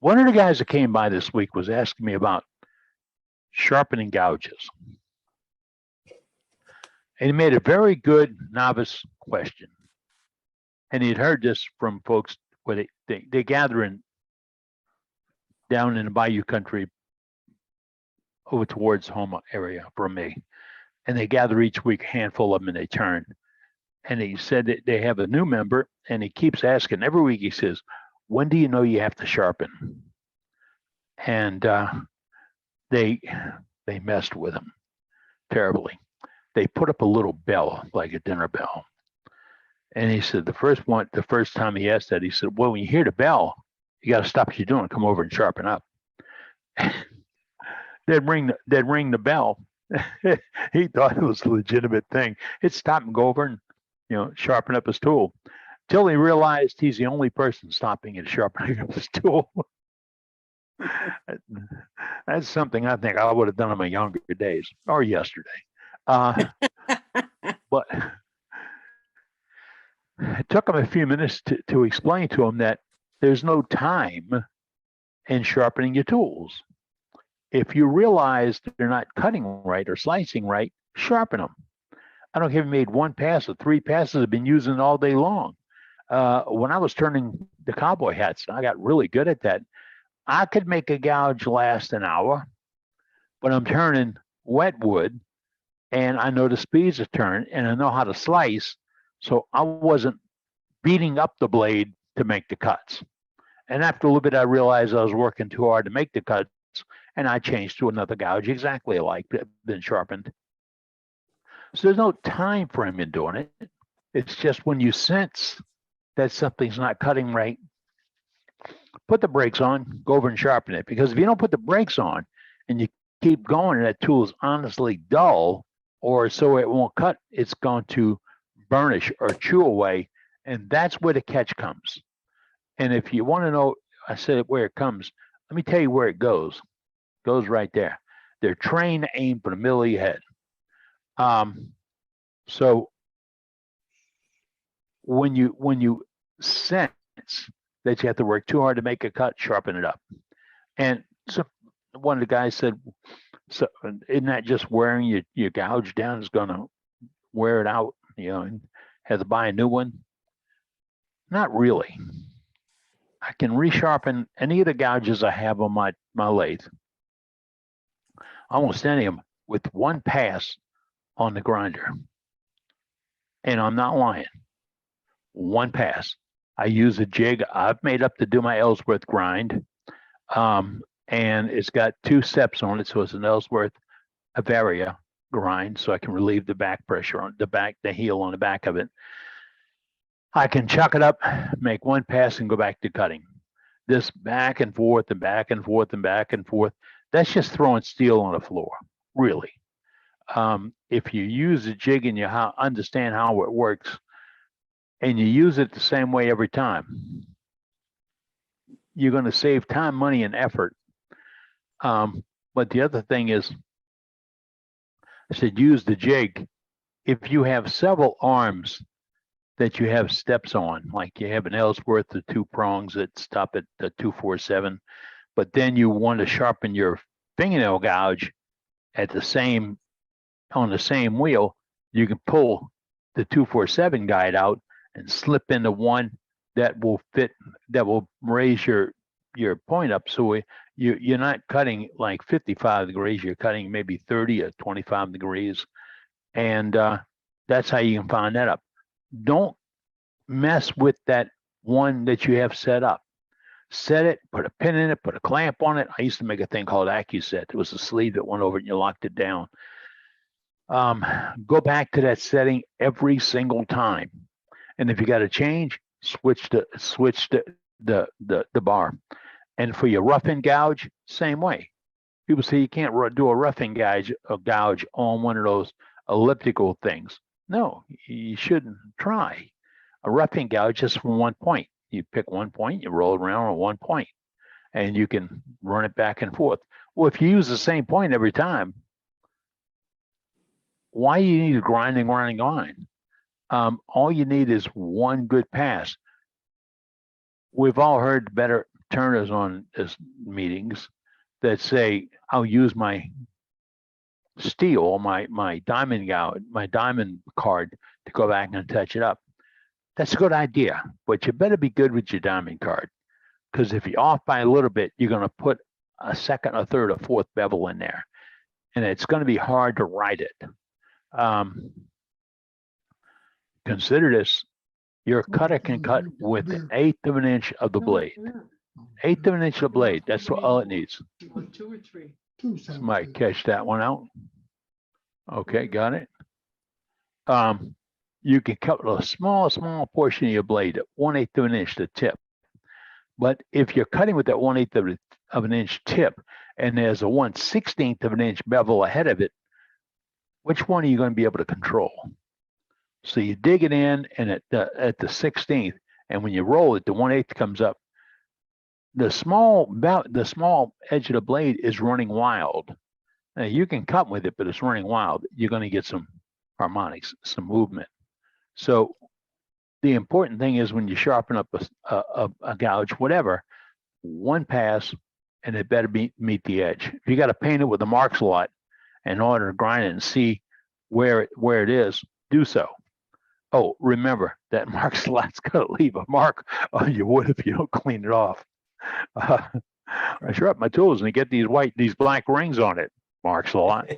One of the guys that came by this week was asking me about sharpening gouges. And he made a very good novice question. And he'd heard this from folks where they gather in down in the Bayou country over towards home area from me. And they gather each week, a handful of them, and they turn. And he said that they have a new member, and he keeps asking every week. He says, "When do you know you have to sharpen?" And they messed with him terribly. They put up a little bell, like a dinner bell. And he said the first time he asked that, he said, "Well, when you hear the bell, you got to stop what you're doing, come over and sharpen up." they'd ring the bell. He thought it was a legitimate thing. He'd stop and go over and sharpen up his tool, till he realized he's the only person stopping and sharpening up his tool. That's something I think I would have done in my younger days or yesterday. But it took him a few minutes to explain to him that there's no time in sharpening your tools. If you realize they're not cutting right or slicing right, sharpen them. I don't care if you made one pass or three passes, I've been using it all day long. When I was turning the cowboy hats, I got really good at that. I could make a gouge last an hour, but I'm turning wet wood and I know the speeds of turn and I know how to slice. So I wasn't beating up the blade to make the cuts. And after a little bit, I realized I was working too hard to make the cuts, and I changed to another gouge exactly like it, been sharpened. So there's no time frame in doing it. It's just when you sense that something's not cutting right, put the brakes on, go over and sharpen it. Because if you don't put the brakes on and you keep going and that tool is honestly dull, or so it won't cut, it's going to burnish or chew away. And that's where the catch comes. And if you want to know, I said where it comes, let me tell you where it goes. It goes right there. They're trained to aim for the middle of your head. So when you sense that you have to work too hard to make a cut, sharpen it up. And so one of the guys said, "So isn't that just wearing your gouge down is going to wear it out, and have to buy a new one?" Not really. I can resharpen any of the gouges I have on my lathe, almost any of them, with one pass on the grinder. And I'm not lying. One pass. I use a jig I've made up to do my Ellsworth grind. And it's got two steps on it. So it's an Ellsworth Avaria grind. So I can relieve the back pressure on the heel on the back of it. I can chuck it up, make one pass and go back to cutting. This back and forth and back and forth and back and forth, that's just throwing steel on the floor, really. If you use a jig and you understand how it works, and you use it the same way every time, you're going to save time, money, and effort. But the other thing is, I said use the jig. If you have several arms that you have steps on, like you have an Ellsworth, the two prongs that stop at the 247, but then you want to sharpen your fingernail gouge on the same wheel, you can pull the 247 guide out and slip into one that will fit, that will raise your point up. So you're not cutting like 55 degrees, you're cutting maybe 30 or 25 degrees. And that's how you can find that up. Don't mess with that one that you have set up. Set it, put a pin in it, put a clamp on it. I used to make a thing called AccuSet. It was a sleeve that went over it and you locked it down. Go back to that setting every single time. And if you got to change, switch the bar. And for your rough-in gouge, same way. People say you can't do a rough-in gouge on one of those elliptical things. No, you shouldn't try. A rough-in gouge just from one point. You pick one point, you roll it around on one point, and you can run it back and forth. Well, if you use the same point every time, why you need to grind? All you need is one good pass. We've all heard better turners on this meetings that say I'll use my steel, my diamond gouge, my diamond card to go back and touch it up. That's a good idea, but you better be good with your diamond card, because if you're off by a little bit, you're going to put a second, a third, or fourth bevel in there, and it's going to be hard to write it. Consider this: your cutter can cut with 1/8 of an inch of the blade. 1/8 of an inch of the blade. That's all it needs. 2 or 3. Somebody catch that one out. Okay, got it. You can cut a small portion of your blade at 1/8 of an inch, the tip. But if you're cutting with that 1/8 of an inch tip, and there's a 1/16 of an inch bevel ahead of it, which one are you going to be able to control? So you dig it in, and at the 16th, and when you roll it, the 1/8 comes up. The small edge of the blade is running wild. Now you can cut with it, but it's running wild. You're going to get some harmonics, some movement. So the important thing is when you sharpen up a gouge, whatever, one pass, and it better meet the edge. If you got to paint it with a mark slot in order to grind it and see where it is, do so. Oh, remember that mark slot's going to leave a mark on your wood if you don't clean it off. I sharpen my tools and I get these black rings on it. Mark slot.